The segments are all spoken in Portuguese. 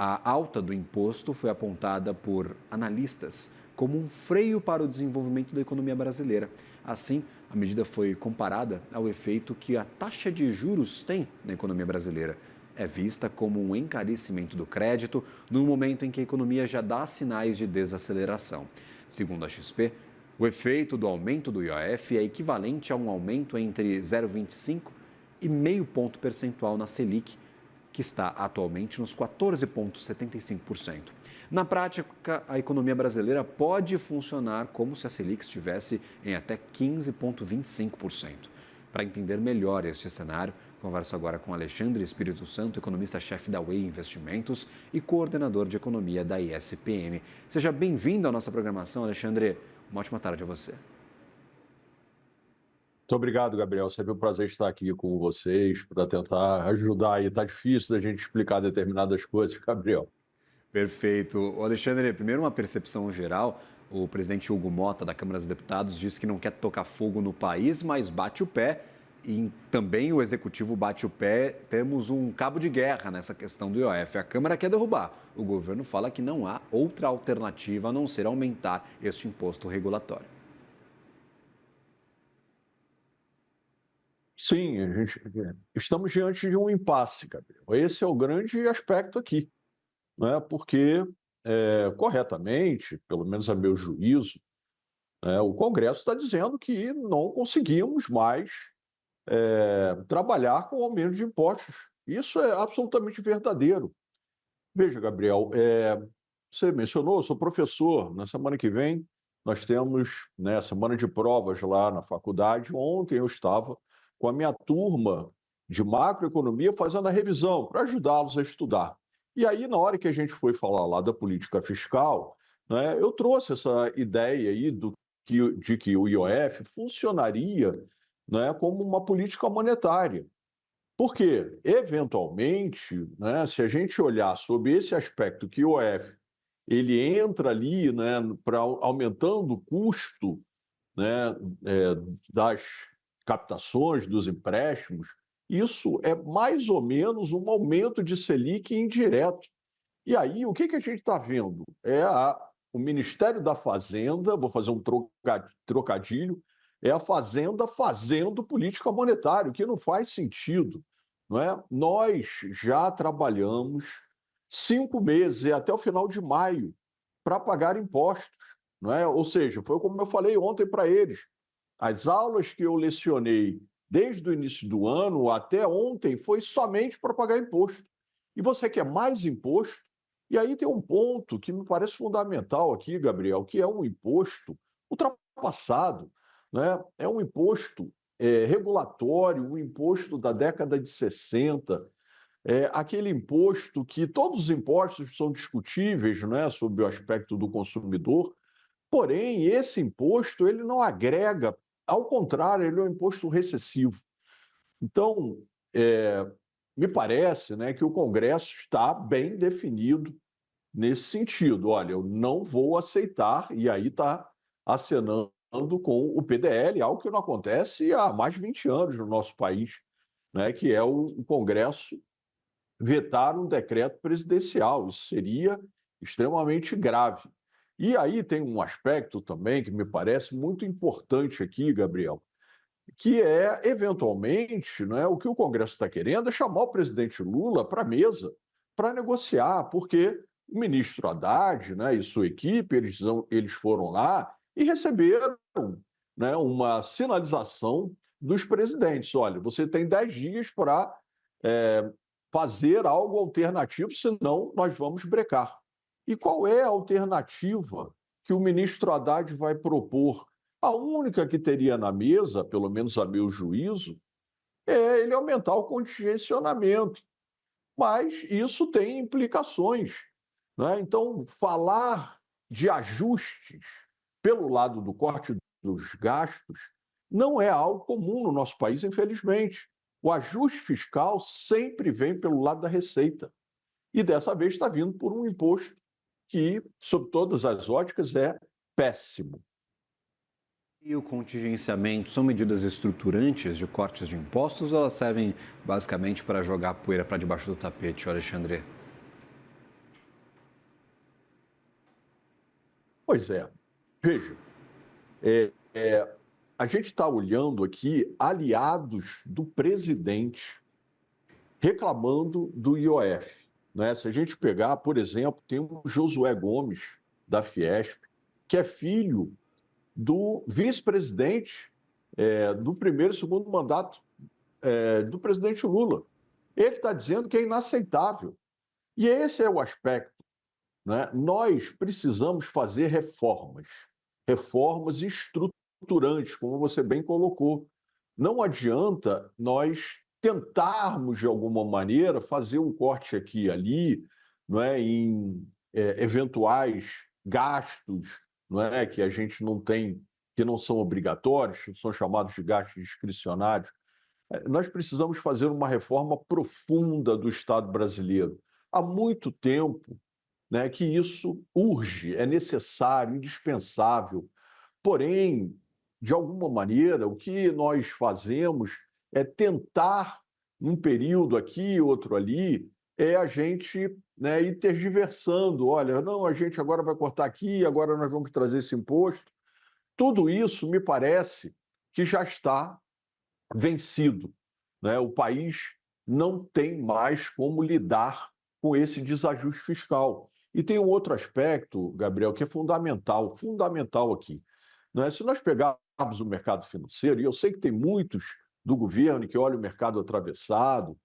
A alta do imposto foi apontada por analistas como um freio para o desenvolvimento da economia brasileira. Assim, a medida foi comparada ao efeito que a taxa de juros tem na economia brasileira. É vista como um encarecimento do crédito no momento em que a economia já dá sinais de desaceleração. Segundo a XP, o efeito do aumento do IOF é equivalente a um aumento entre 0,25 e meio ponto percentual na Selic, que está atualmente nos 14,75%. Na prática, a economia brasileira pode funcionar como se a Selic estivesse em até 15,25%. Para entender melhor este cenário, converso agora com Alexandre Espírito Santo, economista-chefe da Way Investimentos e coordenador de economia da ISPM. Seja bem-vindo à nossa programação, Alexandre. Uma ótima tarde a você. Muito obrigado, Gabriel. Sempre um prazer estar aqui com vocês para tentar ajudar aí. Está difícil da gente explicar determinadas coisas, Gabriel. Perfeito. Alexandre, primeiro uma percepção geral. O presidente Hugo Motta, da Câmara dos Deputados, disse que não quer tocar fogo no país, mas bate o pé. E também o executivo bate o pé. Temos um cabo de guerra nessa questão do IOF. A Câmara quer derrubar. O governo fala que não há outra alternativa a não ser aumentar este imposto regulatório. Sim, estamos diante de um impasse, Gabriel. Esse é o grande aspecto aqui, né? Porque, corretamente, pelo menos a meu juízo, o Congresso está dizendo que não conseguimos mais trabalhar com o aumento de impostos. Isso é absolutamente verdadeiro. Veja, Gabriel, você mencionou, eu sou professor. Na semana que vem, nós temos, né, semana de provas lá na faculdade. Ontem eu estava com a minha turma de macroeconomia fazendo a revisão para ajudá-los a estudar. E aí, na hora que a gente foi falar lá da política fiscal, né, eu trouxe essa ideia aí de que o IOF funcionaria, né, como uma política monetária. Porque, eventualmente, né, se a gente olhar sob esse aspecto que o IOF ele entra ali, né, aumentando o custo, né, das captações, dos empréstimos, isso é mais ou menos um aumento de Selic indireto. E aí, o que a gente está vendo? O Ministério da Fazenda, vou fazer um trocadilho, é a Fazenda fazendo política monetária, o que não faz sentido. Não é? Nós já trabalhamos 5 meses, até o final de maio, para pagar impostos. Não é? Ou seja, foi como eu falei ontem para eles. As aulas que eu lecionei desde o início do ano até ontem foi somente para pagar imposto. E você quer mais imposto? E aí tem um ponto que me parece fundamental aqui, Gabriel, que é um imposto ultrapassado, né? É um imposto regulatório, um imposto da década de 60, aquele imposto que todos os impostos são discutíveis, né, sob o aspecto do consumidor, porém, esse imposto ele não agrega, ao contrário, ele é um imposto recessivo. Então, me parece, né, que o Congresso está bem definido nesse sentido. Olha, eu não vou aceitar, e aí está acenando com o PDL, algo que não acontece há mais de 20 anos no nosso país, né, que é o Congresso vetar um decreto presidencial. Isso seria extremamente grave. E aí tem um aspecto também que me parece muito importante aqui, Gabriel, que é, eventualmente, né, o que o Congresso está querendo é chamar o presidente Lula para a mesa para negociar, porque o ministro Haddad, né, e sua equipe, eles foram lá e receberam, né, uma sinalização dos presidentes. Olha, você tem 10 dias para fazer algo alternativo, senão nós vamos brecar. E qual é a alternativa que o ministro Haddad vai propor? A única que teria na mesa, pelo menos a meu juízo, é ele aumentar o contingenciamento. Mas isso tem implicações, né? Então, falar de ajustes pelo lado do corte dos gastos não é algo comum no nosso país, infelizmente. O ajuste fiscal sempre vem pelo lado da receita. E dessa vez está vindo por um imposto que, sob todas as óticas, é péssimo. E o contingenciamento são medidas estruturantes de cortes de impostos ou elas servem basicamente para jogar poeira para debaixo do tapete, Alexandre? Pois é. Veja, é, é, a gente está olhando aqui aliados do presidente reclamando do IOF, né? Se a gente pegar, por exemplo, tem o Josué Gomes, da Fiesp, que é filho do vice-presidente do primeiro e segundo mandato do presidente Lula. Ele está dizendo que é inaceitável. E esse é o aspecto, né? Nós precisamos fazer reformas estruturantes, como você bem colocou. Não adianta nós tentarmos, de alguma maneira, fazer um corte aqui e ali, não é, em eventuais gastos, não é, que a gente não tem, que não são obrigatórios, que são chamados de gastos discricionários. Nós precisamos fazer uma reforma profunda do Estado brasileiro. Há muito tempo, né, que isso urge, é necessário, indispensável. Porém, de alguma maneira, o que nós fazemos é tentar, um período aqui, outro ali, a gente, né, ir tergiversando. Olha, não, a gente agora vai cortar aqui, agora nós vamos trazer esse imposto. Tudo isso me parece que já está vencido, né? O país não tem mais como lidar com esse desajuste fiscal. E tem um outro aspecto, Gabriel, que é fundamental aqui, né? Se nós pegarmos o mercado financeiro, e eu sei que tem muitos do governo que olham o mercado atravessado,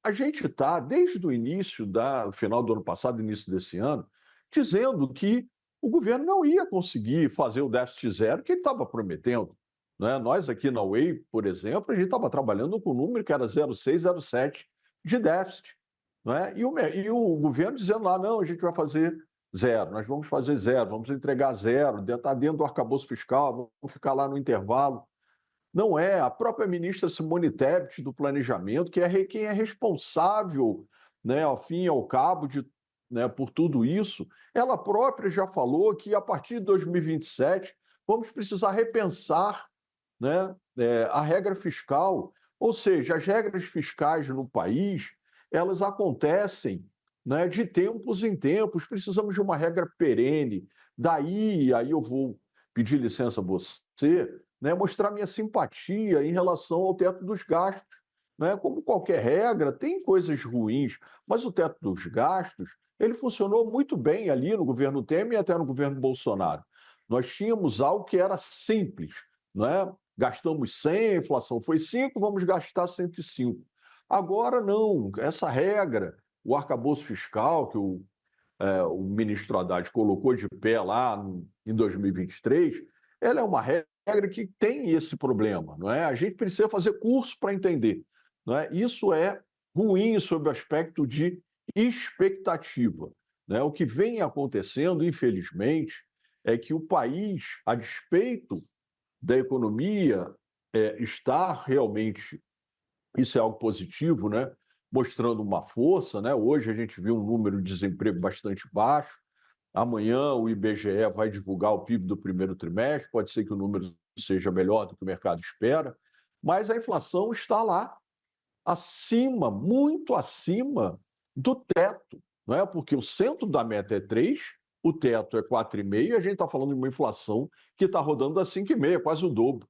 a gente está, desde o início, final do ano passado, início desse ano, dizendo que o governo não ia conseguir fazer o déficit zero que ele estava prometendo, né? Nós aqui na UEI, por exemplo, a gente estava trabalhando com um número que era 0,6, 0,7 de déficit, né? E o governo dizendo lá, não, a gente vai fazer zero, nós vamos fazer zero, vamos entregar zero, está dentro do arcabouço fiscal, vamos ficar lá no intervalo. Não é a própria ministra Simone Tebet do Planejamento, que é quem é responsável, né, ao fim e ao cabo, né, por tudo isso. Ela própria já falou que a partir de 2027 vamos precisar repensar, né, a regra fiscal. Ou seja, as regras fiscais no país, elas acontecem, né, de tempos em tempos. Precisamos de uma regra perene. Aí eu vou pedir licença a você, né, mostrar minha simpatia em relação ao teto dos gastos. Né? Como qualquer regra, tem coisas ruins, mas o teto dos gastos ele funcionou muito bem ali no governo Temer e até no governo Bolsonaro. Nós tínhamos algo que era simples, né? Gastamos 100, a inflação foi 5, vamos gastar 105. Agora não, essa regra, o arcabouço fiscal que o ministro Haddad colocou de pé lá em 2023, ela é uma regra que tem esse problema, não é? A gente precisa fazer curso para entender, não é? Isso é ruim sob o aspecto de expectativa, né? O que vem acontecendo, infelizmente, é que o país, a despeito da economia estar realmente, isso é algo positivo, né? Mostrando uma força, né? Hoje a gente viu um número de desemprego bastante baixo. Amanhã o IBGE vai divulgar o PIB do primeiro trimestre, pode ser que o número seja melhor do que o mercado espera, mas a inflação está lá, acima, muito acima do teto, não é? Porque o centro da meta é 3, o teto é 4,5, e a gente está falando de uma inflação que está rodando a 5,5, quase o dobro.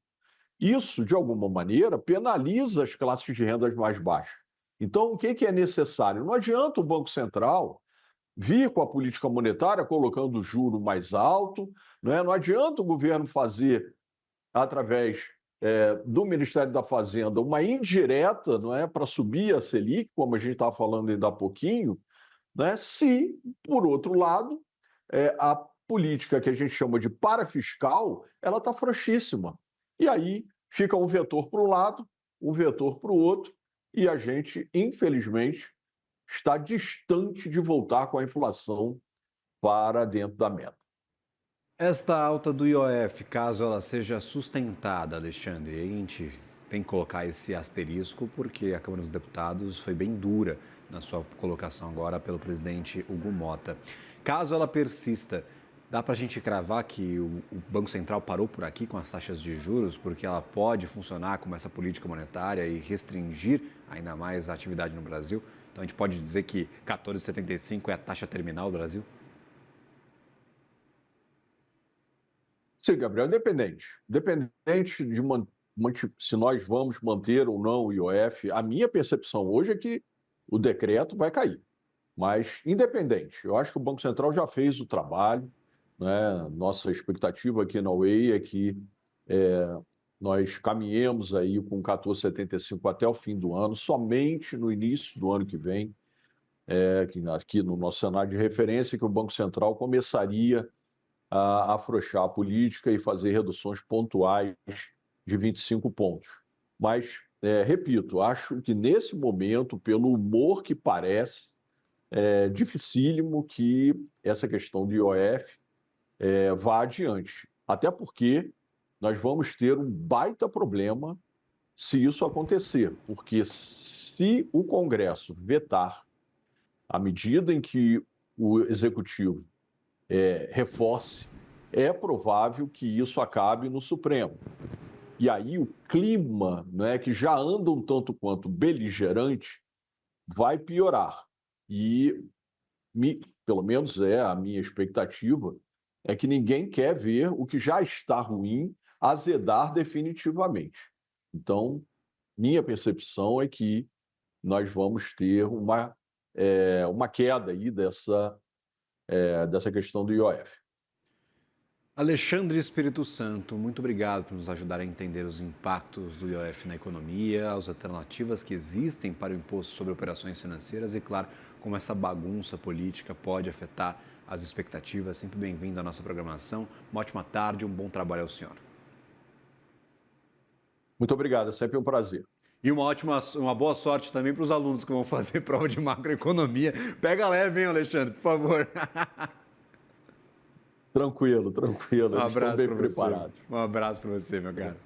Isso, de alguma maneira, penaliza as classes de rendas mais baixas. Então, o que é necessário? Não adianta o Banco Central vir com a política monetária colocando o juro mais alto, não adianta o governo fazer, através do Ministério da Fazenda, uma indireta, não é, para subir a Selic, como a gente estava falando ainda há pouquinho, né, se, por outro lado, a política que a gente chama de parafiscal, ela está frouxíssima. E aí fica um vetor para um lado, um vetor para o outro, e a gente, infelizmente, está distante de voltar com a inflação para dentro da meta. Esta alta do IOF, caso ela seja sustentada, Alexandre, a gente tem que colocar esse asterisco porque a Câmara dos Deputados foi bem dura na sua colocação agora pelo presidente Hugo Motta. Caso ela persista, dá para a gente cravar que o Banco Central parou por aqui com as taxas de juros porque ela pode funcionar como essa política monetária e restringir ainda mais a atividade no Brasil? Então a gente pode dizer que 14,75 é a taxa terminal do Brasil? Sim, Gabriel, independente. Independente de se nós vamos manter ou não o IOF, a minha percepção hoje é que o decreto vai cair. Mas, independente, eu acho que o Banco Central já fez o trabalho, né? Nossa expectativa aqui na UEI é que nós caminhemos aí com 14,75 até o fim do ano, somente no início do ano que vem, aqui no nosso cenário de referência, que o Banco Central começaria a afrouxar a política e fazer reduções pontuais de 25 pontos. Mas, repito, acho que nesse momento, pelo humor que parece, é dificílimo que essa questão do IOF vá adiante. Até porque nós vamos ter um baita problema se isso acontecer, porque se o Congresso vetar à medida em que o Executivo reforce, é provável que isso acabe no Supremo. E aí o clima, né, que já anda um tanto quanto beligerante, vai piorar. E, pelo menos a minha expectativa, é que ninguém quer ver o que já está ruim azedar definitivamente. Então, minha percepção é que nós vamos ter uma queda aí dessa questão do IOF. Alexandre Espírito Santo, muito obrigado por nos ajudar a entender os impactos do IOF na economia, as alternativas que existem para o imposto sobre operações financeiras e, claro, como essa bagunça política pode afetar as expectativas. Sempre bem-vindo à nossa programação. Uma ótima tarde, um bom trabalho ao senhor. Muito obrigado, é sempre um prazer. E uma boa sorte também para os alunos que vão fazer prova de macroeconomia. Pega leve, hein, Alexandre, por favor. Tranquilo, tranquilo. Um Eles estão abraço bem para você. preparados. Um abraço para você, meu cara.